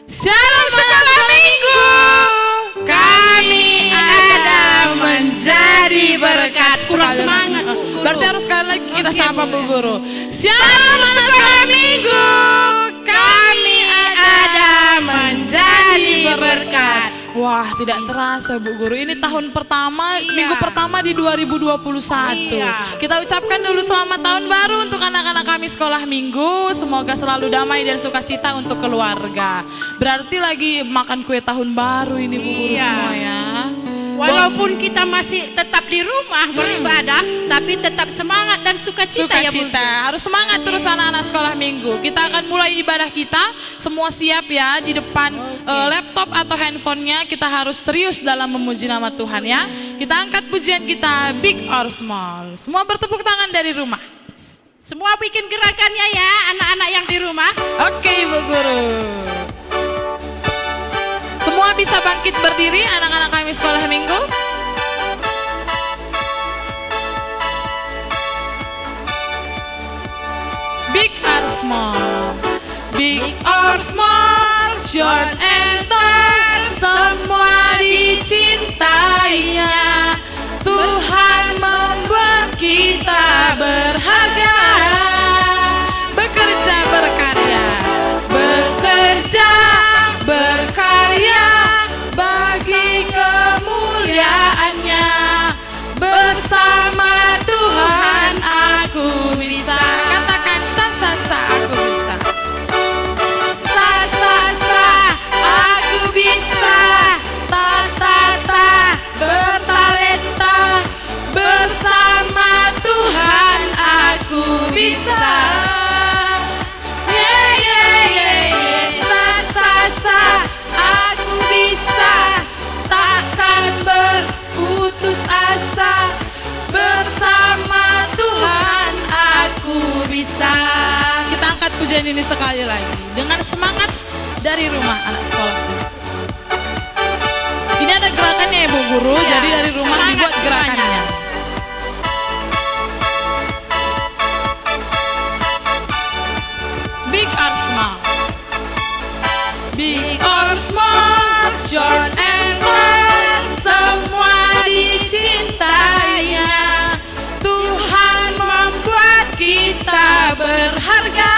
Shalom sekolah minggu. Kami ada menjadi berkat. Kurang semangat, Bu Guru. Berarti harus sekali lagi kita Oke, sapa Bu, Bu ya. Guru. Shalom anak sekolah minggu. Kami ada menjadi berkat. Wah, tidak terasa Bu Guru. Ini tahun pertama, minggu pertama di 2021. Iya. Kita ucapkan dulu selamat tahun baru untuk anak-anak kami sekolah minggu. Semoga selalu damai dan sukacita untuk keluarga. Berarti lagi makan kue tahun baru ini Bu Guru Iya. semua ya. Walaupun kita masih tetap di rumah beribadah, tapi tetap semangat dan sukacita ya Bu. Sukacita. Harus semangat terus anak-anak sekolah minggu. Kita akan mulai ibadah kita. Semua siap ya di depan laptop atau handphonenya. Kita harus serius dalam memuji nama Tuhan ya. Kita angkat pujian kita big or small. Semua bertepuk tangan dari rumah. Semua bikin gerakannya ya, anak-anak yang di rumah. Oke Bu Guru. Semua bisa bangkit berdiri anak-anak kami sekolah minggu. Big or small, big or small, short and tall, semua dicintainya. Tuhan membuat kita berharga. Bekerja berkarya, bekerja berkarya bagi kemuliaannya. Bersama Tuhan aku bisa. Katakan sa sa sa aku bisa. Sa sa sa aku bisa. Ta ta ta bertalenta. Bersama Tuhan aku bisa. Yeah yeah yeah yeah. Sa sa sa aku bisa. Takkan berputus asa. Bersama Tuhan aku bisa. Kita angkat pujian ini sekali lagi dengan semangat dari rumah anak sekolah. Ini ada gerakannya ya Bu Guru, Ya, jadi dari rumah semangat dibuat semuanya. gerakannya. Big or small, big or small, short and long, semua dicintainya. Tuhan membuat kita berharga.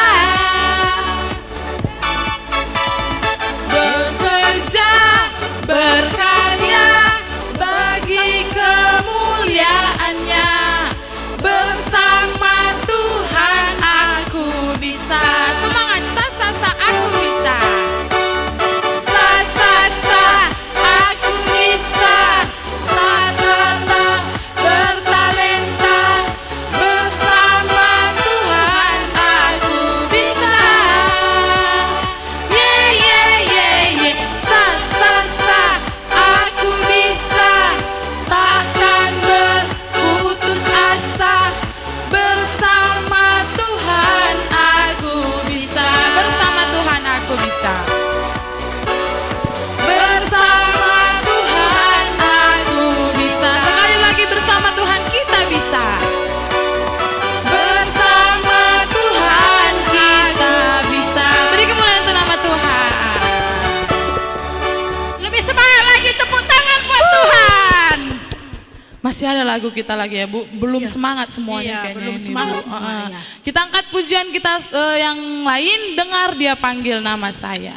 Bekerja, berkarya bagi kemuliaannya. Bersama Tuhan aku bisa. Semangat sa sa sa aku bisa. Sa sa sa aku bisa. Ta ta ta bertalenta. Bersama Tuhan aku bisa. Yeah yeah yeah yeah. Sa sa sa aku bisa. Takkan berputus asa. Bersama Tuhan aku bisa. Bersama Tuhan aku bisa. Bersama Tuhan aku bisa. Sekali lagi bersama Tuhan kita bisa. Bersama Tuhan kita bisa. Beri kemuliaan untuk nama Tuhan. Lebih semangat lagi, tepuk tangan buat Tuhan. Masih ada lagu kita lagi ya Bu, belum Iya. semangat semuanya Iya, kayaknya belum ini, semangat Bu. semuanya. Kita angkat pujian kita yang lain, dengar dia panggil nama saya.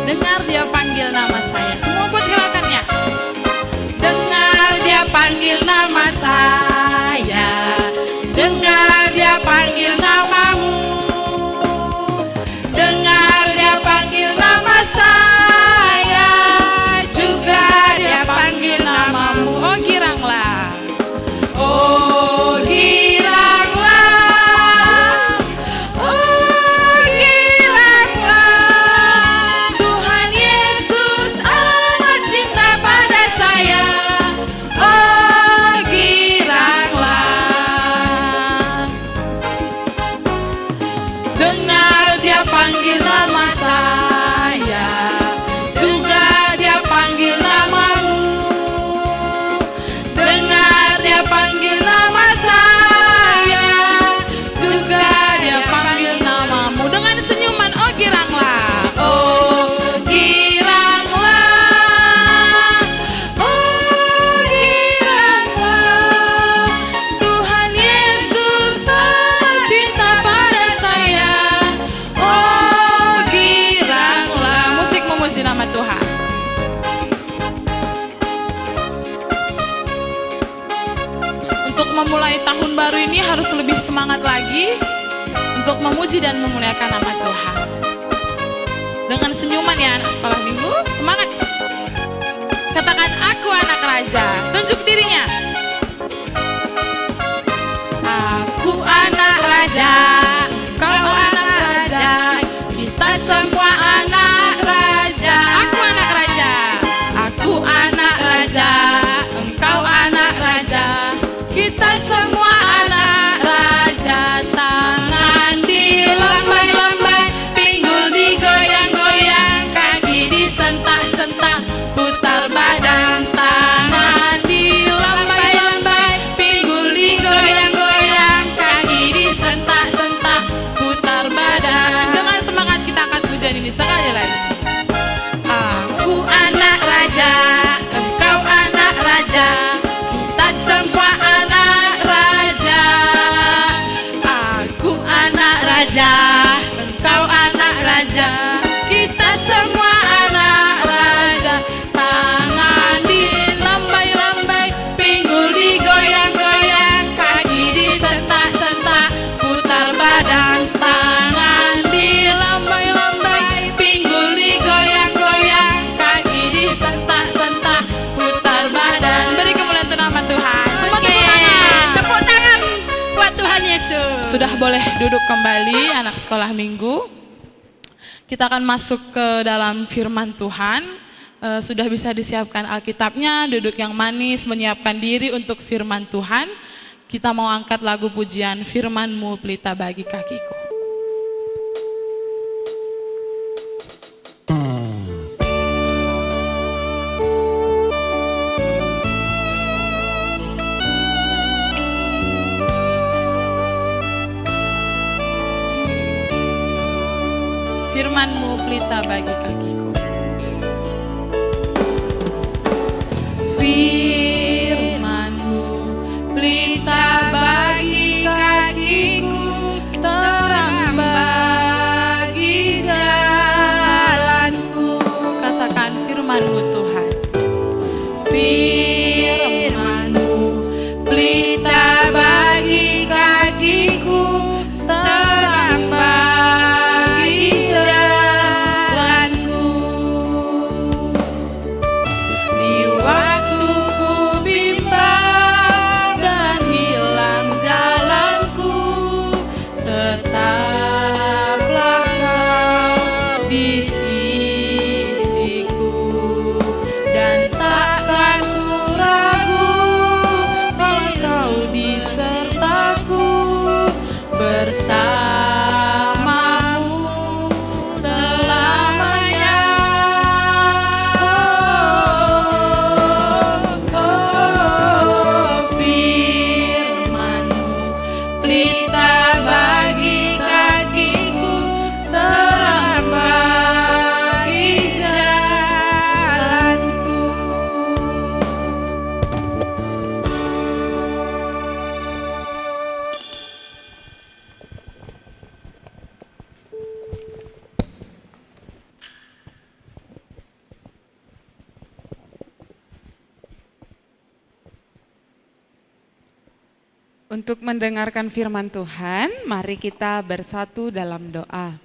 Dengar dia panggil nama saya. Semua buat gerakannya. Dengar dia panggil nama saya. Dengar dia panggil namamu. Dengar dia panggil nama saya. Juga dia panggil namamu. Oh giranglah. Oh giranglah. Oh giranglah. Tuhan Yesus amat cinta pada saya. Oh memulai tahun baru ini harus lebih semangat lagi untuk memuji dan memuliakan nama Tuhan. Dengan senyuman ya anak sekolah minggu, semangat. Katakan aku anak raja, tunjuk dirinya. Aku anak raja, kau anak raja, kita semua anak raja. Aku anak raja, aku anak raja, engkau anak raja, kita semua anak raja. Tangan dilambai-lambai, pinggul digoyang-goyang, kaki disentak-sentak, putar badan. Tangan dilambai-lambai, pinggul digoyang-goyang, kaki disentak-sentak, putar badan. Dengan semangat kita akan pujian ini sekali lagi. Aku anak raja, engkau anak raja, kita semua anak raja. Aku anak raja, engkau anak raja, kita semua anak raja. Tangan dilambai-lambai, pinggul digoyang-goyang, kaki disentak-sentak, putar badan. Tangan dilambai-lambai, pinggul digoyang-goyang, kaki disentak-sentak, putar badan. Beri kemuliaan untuk nama Tuhan. Semua tepuk tangan. Tepuk tangan buat Tuhan Yesus. Sudah boleh duduk kembali anak sekolah minggu. Kita akan masuk ke dalam firman Tuhan. Sudah bisa disiapkan Alkitabnya, duduk yang manis, menyiapkan diri untuk firman Tuhan. Kita mau angkat lagu pujian Firman-Mu Pelita Bagi Kakiku. Firman-Mu pelita bagi kakiku. Firman-Mu pelita bagi kakiku, terang bagi jalanku. Katakan firman-Mu Tuhan. Firman-Mu pelita bagi kakiku, terang bagi jalanku. Di waktu ku bimbang dan hilang jalanku, tetaplah Kau di sisiku, dan takkan ku ragu kalau Kau disertaku, bersamamu selamanya. Firman-Mu pelita bagi kakiku, terang bagi jalanku. Untuk mendengarkan firman Tuhan, mari kita bersatu dalam doa.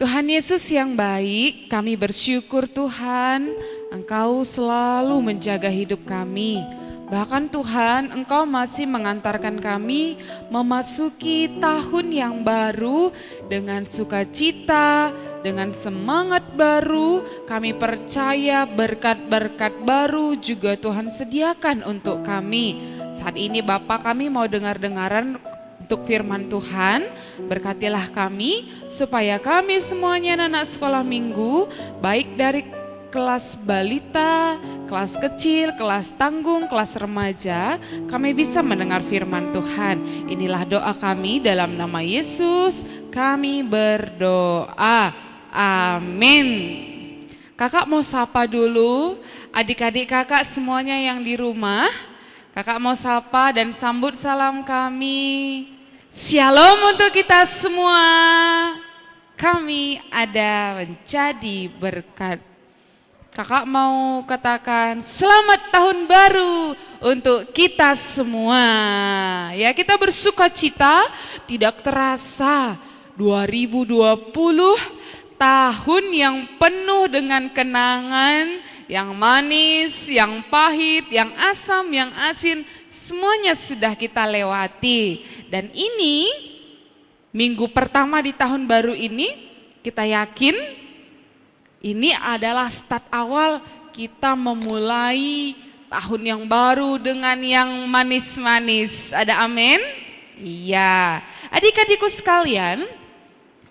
Tuhan Yesus yang baik, kami bersyukur Tuhan, Engkau selalu menjaga hidup kami. Bahkan Tuhan, Engkau masih mengantarkan kami memasuki tahun yang baru dengan sukacita, dengan semangat baru. Kami percaya berkat-berkat baru juga Tuhan sediakan untuk kami. Saat ini Bapak, kami mau dengar-dengaran untuk firman Tuhan. Berkatilah kami supaya kami semuanya anak sekolah minggu, baik dari kelas balita, kelas kecil, kelas tanggung, kelas remaja, kami bisa mendengar firman Tuhan. Inilah doa kami dalam nama Yesus, kami berdoa. Amin. Kakak mau sapa dulu adik-adik kakak semuanya yang di rumah. Kakak mau sapa dan sambut salam kami. Shalom untuk kita semua. Kami ada menjadi berkat. Kakak mau katakan selamat tahun baru untuk kita semua. Ya, kita bersuka cita, tidak terasa 2020 tahun yang penuh dengan kenangan, yang manis, yang pahit, yang asam, yang asin, semuanya sudah kita lewati. Dan ini minggu pertama di tahun baru ini, kita yakin ini adalah start awal kita memulai tahun yang baru dengan yang manis-manis. Ada amin? Iya. Adik-adikku sekalian,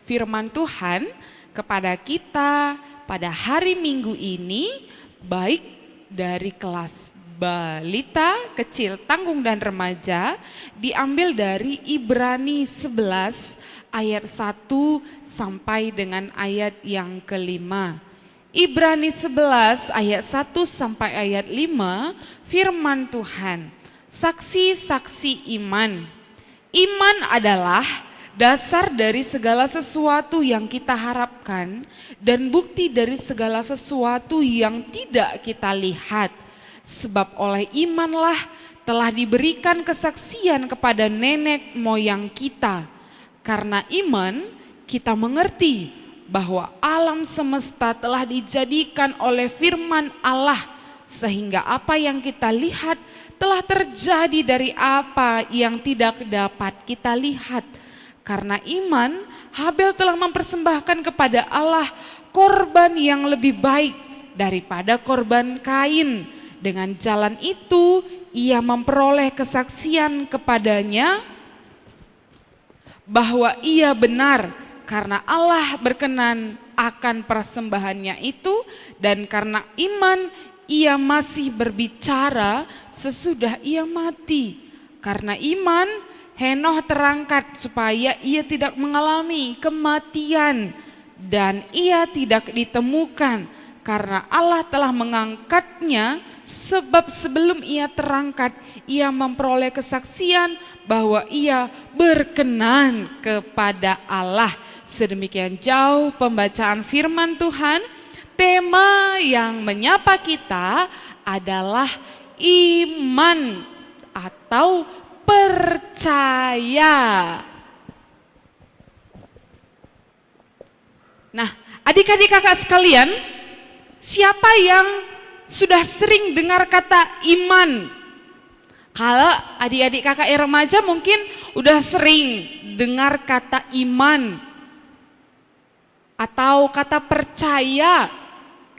firman Tuhan kepada kita pada hari Minggu ini, baik dari kelas balita, kecil, tanggung dan remaja, diambil dari Ibrani 11 ayat 1 sampai dengan ayat yang kelima. Ibrani 11 ayat 1 sampai ayat 5, firman Tuhan, saksi-saksi iman. Iman adalah dasar dari segala sesuatu yang kita harapkan dan bukti dari segala sesuatu yang tidak kita lihat. Sebab oleh imanlah telah diberikan kesaksian kepada nenek moyang kita. Karena iman kita mengerti bahwa alam semesta telah dijadikan oleh firman Allah, sehingga apa yang kita lihat telah terjadi dari apa yang tidak dapat kita lihat. Karena iman, Habel telah mempersembahkan kepada Allah korban yang lebih baik daripada korban Kain. Dengan jalan itu ia memperoleh kesaksian kepadanya bahwa ia benar, karena Allah berkenan akan persembahannya itu, dan karena iman ia masih berbicara sesudah ia mati. Karena iman Henoh terangkat supaya ia tidak mengalami kematian, dan ia tidak ditemukan karena Allah telah mengangkatnya. Sebab sebelum ia terangkat, ia memperoleh kesaksian bahwa ia berkenan kepada Allah. Sedemikian jauh pembacaan firman Tuhan. Tema yang menyapa kita adalah iman atau percaya. Nah, adik-adik kakak sekalian, siapa yang sudah sering dengar kata iman? Kalau adik-adik kakak remaja mungkin udah sering dengar kata iman atau kata percaya.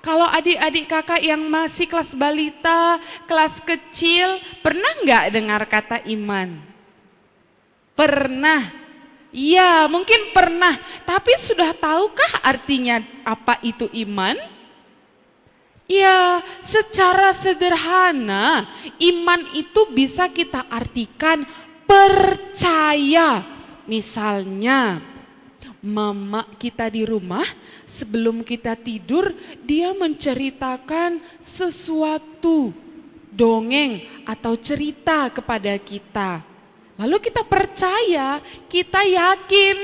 Kalau adik-adik kakak yang masih kelas balita, kelas kecil, pernah nggak dengar kata iman? Pernah. Ya, mungkin pernah. Tapi sudah tahukah artinya apa itu iman? Ya, secara sederhana, iman itu bisa kita artikan percaya. Misalnya, mama kita di rumah sebelum kita tidur, dia menceritakan sesuatu, dongeng atau cerita kepada kita. Lalu kita percaya, kita yakin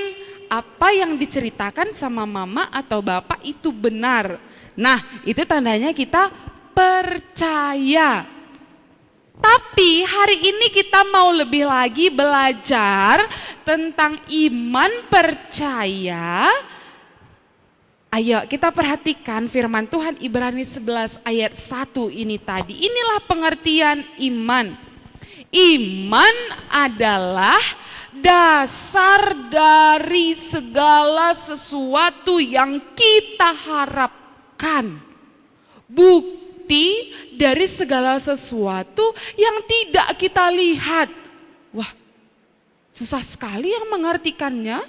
apa yang diceritakan sama mama atau bapak itu benar. Nah, itu tandanya kita percaya. Tapi hari ini kita mau lebih lagi belajar tentang iman percaya. Ayo kita perhatikan firman Tuhan Ibrani 11 ayat 1 ini tadi. Inilah pengertian iman. Iman adalah dasar dari segala sesuatu yang kita harapkan. Bukti dari segala sesuatu yang tidak kita lihat. Wah, susah sekali yang mengartikannya.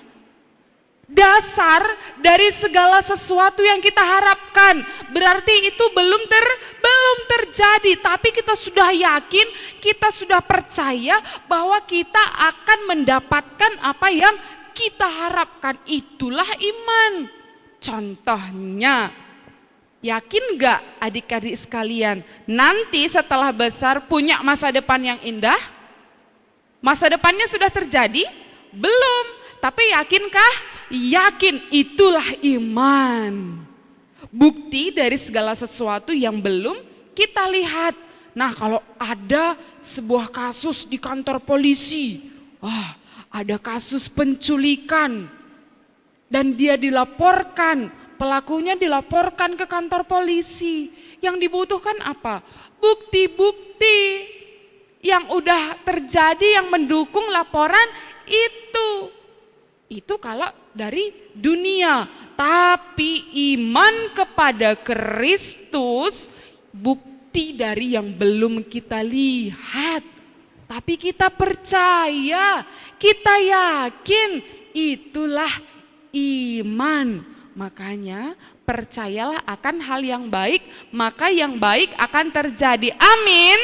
Dasar dari segala sesuatu yang kita harapkan. Berarti itu belum terjadi, tapi kita sudah yakin, kita sudah percaya bahwa kita akan mendapatkan apa yang kita harapkan. Itulah iman. Contohnya, yakin gak adik-adik sekalian, nanti setelah besar punya masa depan yang indah? Masa depannya sudah terjadi? Belum, tapi yakinkah? Yakin, itulah iman. bukti dari segala sesuatu yang belum kita lihat. Nah, kalau ada sebuah kasus di kantor polisi, ada kasus penculikan dan dia dilaporkan, pelakunya dilaporkan ke kantor polisi. Yang dibutuhkan apa? Bukti-bukti yang udah terjadi yang mendukung laporan itu. Itu kalau dari dunia. Tapi iman kepada Kristus bukti dari yang belum kita lihat. Tapi kita percaya, kita yakin, itulah iman. Makanya percayalah akan hal yang baik, maka yang baik akan terjadi. Amin.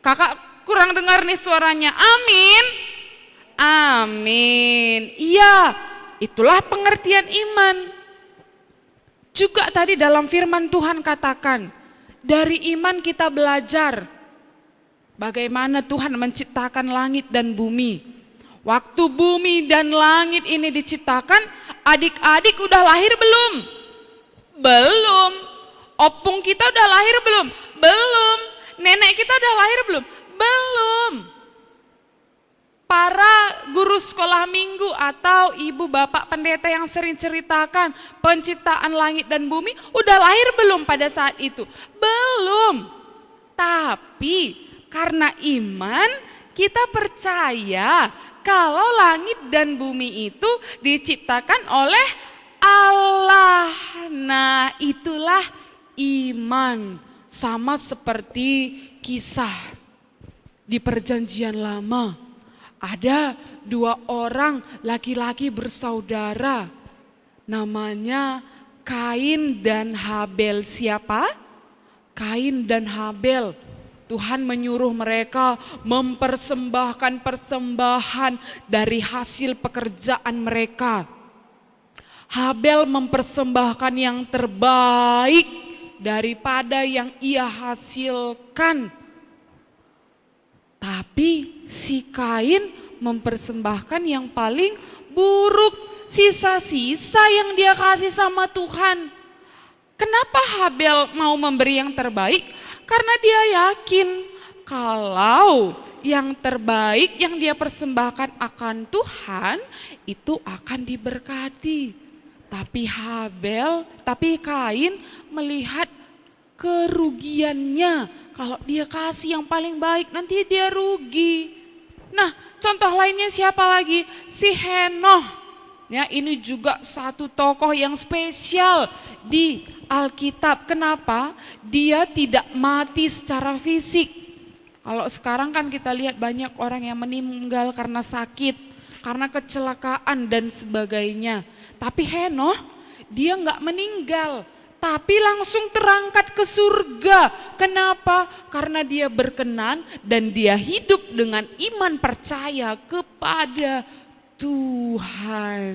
Kakak kurang dengar nih suaranya. Amin. Amin. Iya, itulah pengertian iman. Juga tadi dalam firman Tuhan katakan, dari iman kita belajar bagaimana Tuhan menciptakan langit dan bumi. Waktu bumi dan langit ini diciptakan, adik-adik udah lahir belum? Belum. Opung kita udah lahir belum? Belum. Nenek kita udah lahir belum? Belum. Para guru sekolah minggu atau ibu bapak pendeta yang sering ceritakan penciptaan langit dan bumi, udah lahir belum pada saat itu? Belum. Tapi karena iman kita percaya kalau langit dan bumi itu diciptakan oleh Allah. Nah, itulah iman. Sama seperti kisah di Perjanjian Lama. Ada 2 orang laki-laki bersaudara. Namanya Kain dan Habel. Siapa? Kain dan Habel. Tuhan menyuruh mereka mempersembahkan persembahan dari hasil pekerjaan mereka. Habel mempersembahkan yang terbaik daripada yang ia hasilkan. Tapi si Kain mempersembahkan yang paling buruk, sisa-sisa yang dia kasih sama Tuhan. Kenapa Habel mau memberi yang terbaik? Karena dia yakin kalau yang terbaik yang dia persembahkan akan Tuhan itu akan diberkati. Tapi Kain melihat kerugiannya. Kalau dia kasih yang paling baik nanti dia rugi. Nah, contoh lainnya siapa lagi? Si Henoh. Ya, ini juga satu tokoh yang spesial di Alkitab. Kenapa? Dia tidak mati secara fisik. Kalau sekarang kan kita lihat banyak orang yang meninggal karena sakit, karena kecelakaan dan sebagainya. Tapi Henoh dia nggak meninggal, tapi langsung terangkat ke surga. Kenapa? Karena dia berkenan dan dia hidup dengan iman percaya kepada Tuhan.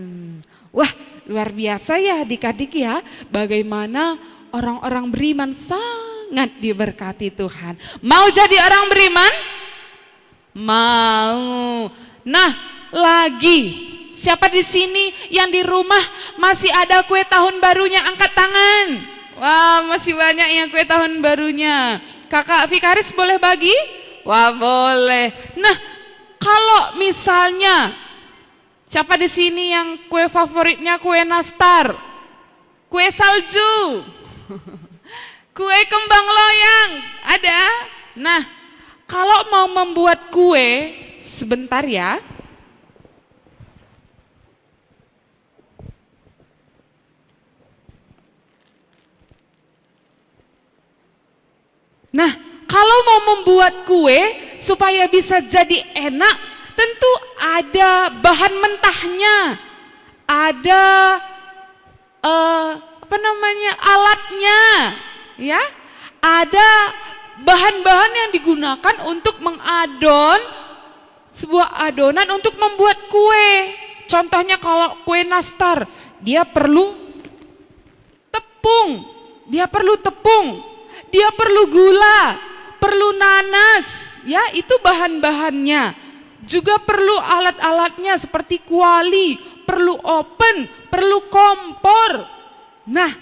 Wah, luar biasa ya adik-adik ya, bagaimana orang-orang beriman sangat diberkati Tuhan. Mau jadi orang beriman? Mau. Nah, lagi siapa di sini yang di rumah masih ada kue tahun barunya? Angkat tangan. Wah, masih banyak yang kue tahun barunya. Kakak Vikaris boleh bagi? Wah, boleh. Nah, kalau misalnya siapa di sini yang kue favoritnya kue nastar, kue salju, kue kembang loyang, ada? Nah, kalau mau membuat kue, sebentar ya. Nah, kalau mau membuat kue supaya bisa jadi enak, tentu ada bahan mentahnya, ada alatnya, ya, ada bahan-bahan yang digunakan untuk mengadon sebuah adonan untuk membuat kue. Contohnya kalau kue nastar, dia perlu tepung, dia perlu gula, perlu nanas, ya itu bahan-bahannya. Juga perlu alat-alatnya seperti kuali, perlu oven, perlu kompor. Nah,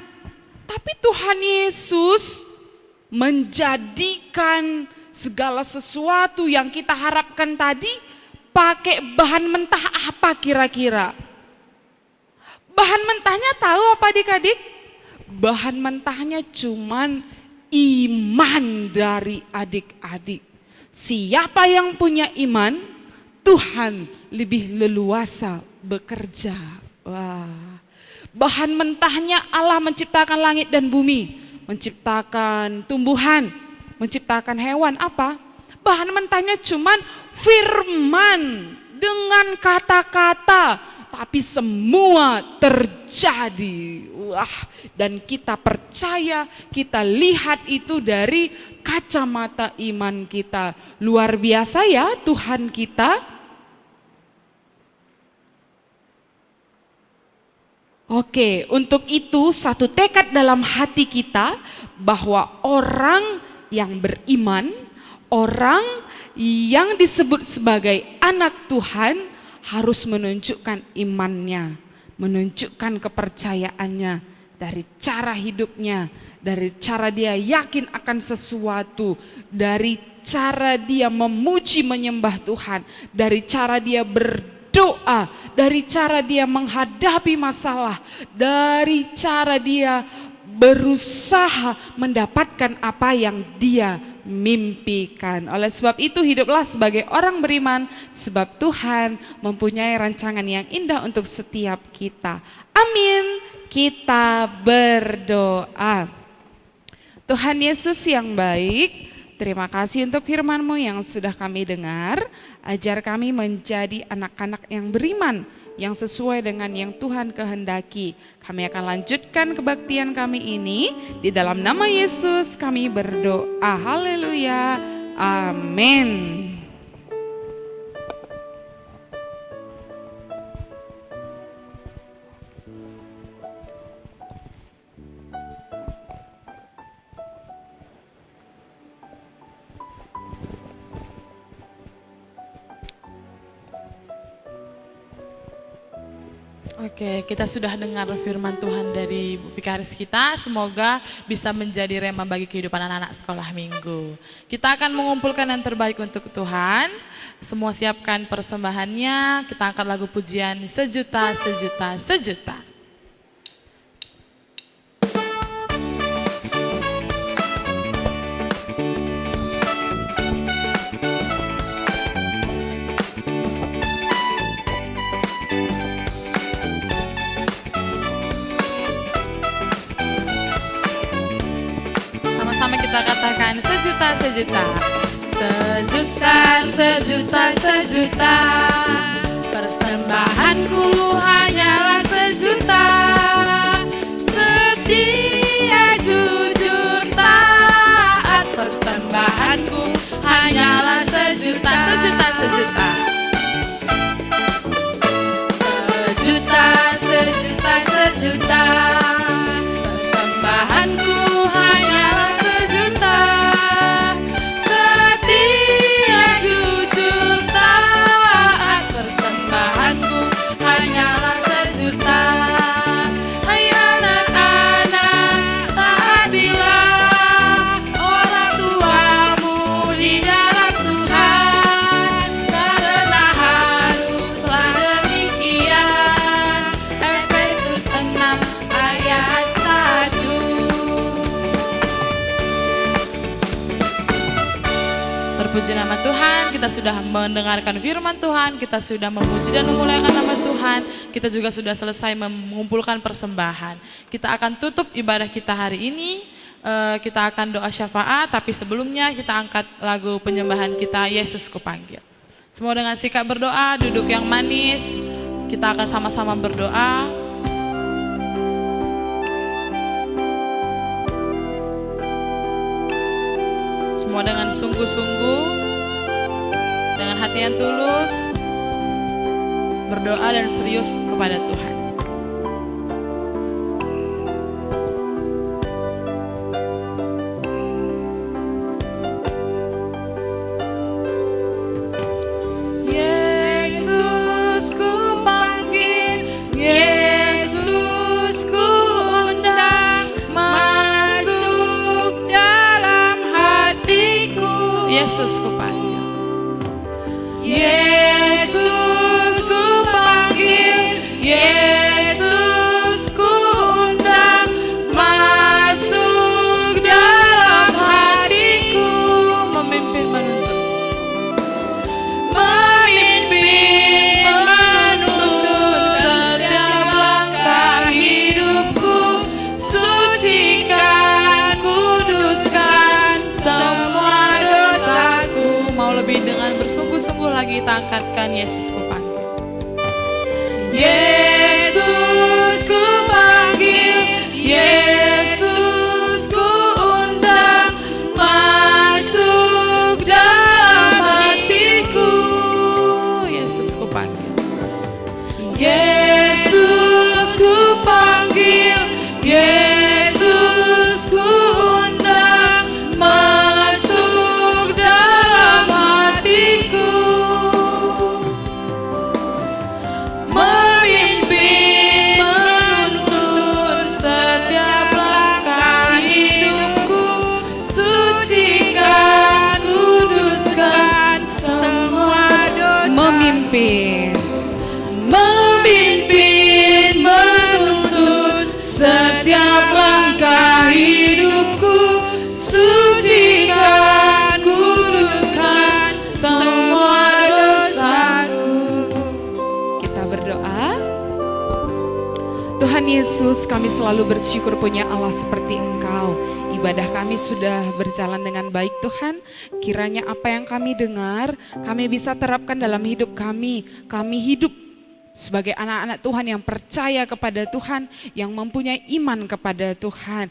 Tapi Tuhan Yesus menjadikan segala sesuatu yang kita harapkan tadi pakai bahan mentah apa kira-kira? Bahan mentahnya tahu apa adik-adik? Bahan mentahnya cuman iman dari adik-adik. Siapa yang punya iman, Tuhan lebih leluasa bekerja. Wah. Bahan mentahnya Allah menciptakan langit dan bumi, menciptakan tumbuhan, menciptakan hewan. Apa? Bahan mentahnya cuman firman dengan kata-kata, tapi semua terjadi. Wah, dan kita percaya, kita lihat itu dari kacamata iman kita. Luar biasa ya Tuhan kita. Oke, untuk itu satu tekad dalam hati kita bahwa orang yang beriman, orang yang disebut sebagai anak Tuhan harus menunjukkan imannya, menunjukkan kepercayaannya dari cara hidupnya, dari cara dia yakin akan sesuatu, dari cara dia memuji menyembah Tuhan, dari cara dia berdoa, dari cara dia menghadapi masalah, dari cara dia berusaha mendapatkan apa yang dia mimpikan. Oleh sebab itu hiduplah sebagai orang beriman, sebab Tuhan mempunyai rancangan yang indah untuk setiap kita. Amin. Kita berdoa. Tuhan Yesus yang baik, terima kasih untuk firman-Mu yang sudah kami dengar. Ajar kami menjadi anak-anak yang beriman, yang sesuai dengan yang Tuhan kehendaki. Kami akan lanjutkan kebaktian kami ini. Di dalam nama Yesus kami berdoa. Haleluya. Amin. Oke, kita sudah dengar firman Tuhan dari Bu Vikaris kita, semoga bisa menjadi rema bagi kehidupan anak-anak sekolah minggu. Kita akan mengumpulkan yang terbaik untuk Tuhan, semua siapkan persembahannya, kita angkat lagu pujian sejuta, sejuta, sejuta. Kita katakan sejuta, sejuta, sejuta, sejuta, sejuta. Persembahanku hanyalah sejuta. Setia, jujur, taat. Persembahanku hanyalah sejuta, sejuta, sejuta. Sejuta, sejuta, sejuta. Persembahanku hanyalah puji nama Tuhan, kita sudah mendengarkan firman Tuhan, kita sudah memuji dan memuliakan nama Tuhan, kita juga sudah selesai mengumpulkan persembahan. Kita akan tutup ibadah kita hari ini, kita akan doa syafaat, tapi sebelumnya kita angkat lagu penyembahan kita, Yesus Kupanggil. Semua dengan sikap berdoa, duduk yang manis, kita akan sama-sama berdoa. Semua dengan sungguh-sungguh, dengan hati yang tulus, berdoa dan serius kepada Tuhan. Yesus ku panggil, Yesus ku undang. Yesus ku panggil. Yesus ku panggil, Yesus ku undang, masuk dalam hatiku, memimpin menuntun, setiap langkah hidupku, sucikan, kuduskan semua dosaku. Mau lebih dengan bersungguh-sungguh lagi, kita angkatkan Yesus ku panggil. Yesus ku panggil, Yesus ku undang, masuk dalam hatiku. Yesus ku panggil, Yesus ku panggil, Yesus ku undang, masuk dalam hatiku. Memimpin, menuntun setiap langkah hidupku, sucikan, kuduskan semua dosa. Memimpin, menuntun setiap langkah hidupku, sucikan, kuduskan semua dosaku. Kita berdoa. Tuhan Yesus, kami selalu bersyukur punya Allah seperti Engkau. Ibadah kami sudah berjalan dengan baik Tuhan. Kiranya apa yang kami dengar, kami bisa terapkan dalam hidup kami. Kami hidup sebagai anak-anak Tuhan yang percaya kepada Tuhan, yang mempunyai iman kepada Tuhan.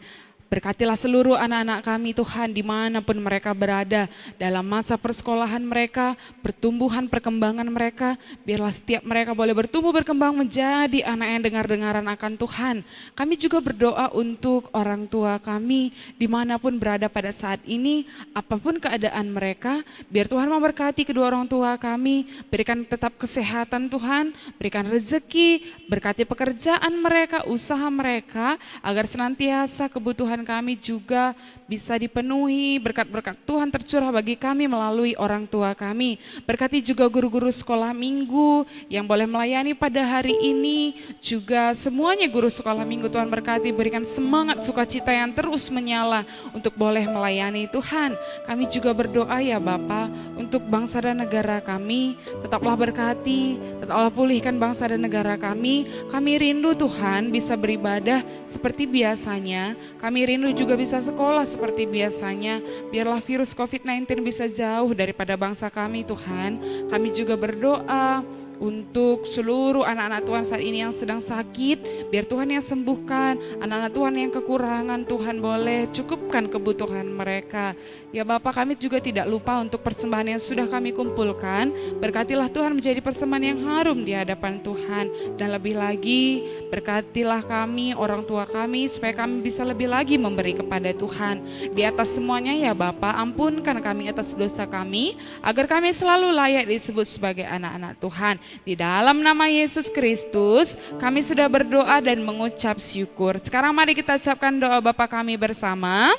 Berkatilah seluruh anak-anak kami Tuhan, dimanapun mereka berada, dalam masa persekolahan mereka, pertumbuhan perkembangan mereka, biarlah setiap mereka boleh bertumbuh berkembang menjadi anak yang dengar-dengaran akan Tuhan. Kami juga berdoa untuk orang tua kami, dimanapun berada pada saat ini, apapun keadaan mereka, biar Tuhan memberkati kedua orang tua kami, berikan tetap kesehatan Tuhan, berikan rezeki, berkati pekerjaan mereka, usaha mereka, agar senantiasa kebutuhan kami juga bisa dipenuhi, berkat-berkat Tuhan tercurah bagi kami melalui orang tua kami. Berkati juga guru-guru sekolah minggu yang boleh melayani pada hari ini, juga semuanya guru sekolah minggu Tuhan berkati, berikan semangat sukacita yang terus menyala untuk boleh melayani Tuhan. Kami juga berdoa ya Bapa untuk bangsa dan negara kami, tetaplah berkati, tetaplah pulihkan bangsa dan negara kami. Kami rindu Tuhan bisa beribadah seperti biasanya, kami rindu juga bisa sekolah seperti biasanya. Biarlah virus COVID-19 bisa jauh daripada bangsa kami Tuhan. Kami juga berdoa untuk seluruh anak-anak Tuhan saat ini yang sedang sakit, biar Tuhan yang sembuhkan. Anak-anak Tuhan yang kekurangan, Tuhan boleh cukupkan kebutuhan mereka. Ya Bapa, kami juga tidak lupa untuk persembahan yang sudah kami kumpulkan. Berkatilah Tuhan menjadi persembahan yang harum di hadapan Tuhan. Dan lebih lagi, berkatilah kami, orang tua kami, supaya kami bisa lebih lagi memberi kepada Tuhan. Di atas semuanya ya Bapa, ampunkan kami atas dosa kami, agar kami selalu layak disebut sebagai anak-anak Tuhan. Di dalam nama Yesus Kristus, kami sudah berdoa dan mengucap syukur. Sekarang mari kita ucapkan doa Bapa kami bersama.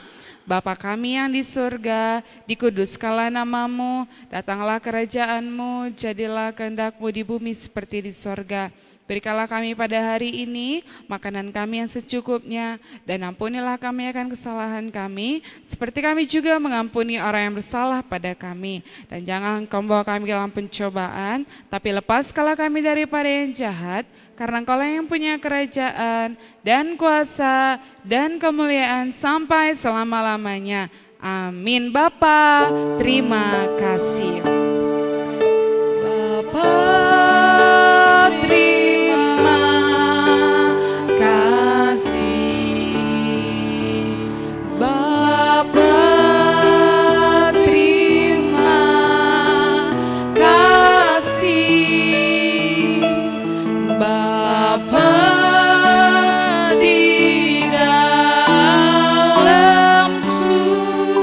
Bapa kami yang di surga, dikuduskanlah namamu, datanglah kerajaanmu, jadilah kehendak-Mu di bumi seperti di surga. Berikanlah kami pada hari ini makanan kami yang secukupnya, dan ampunilah kami akan kesalahan kami, seperti kami juga mengampuni orang yang bersalah pada kami. Dan jangan Engkau membawa kami ke dalam pencobaan, tapi lepaskanlah kami daripada yang jahat, karena Engkaulah yang punya kerajaan dan kuasa dan kemuliaan sampai selama-lamanya. Amin. Bapa, terima kasih. Bapa, terima kasih. Bapa, terima kasih. Bapa di dalam surga,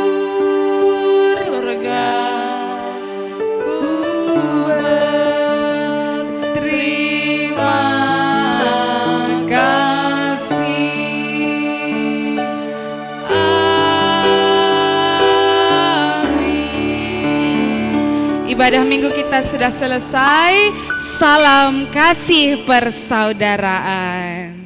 Ibadah minggu kita sudah selesai. Salam kasih persaudaraan.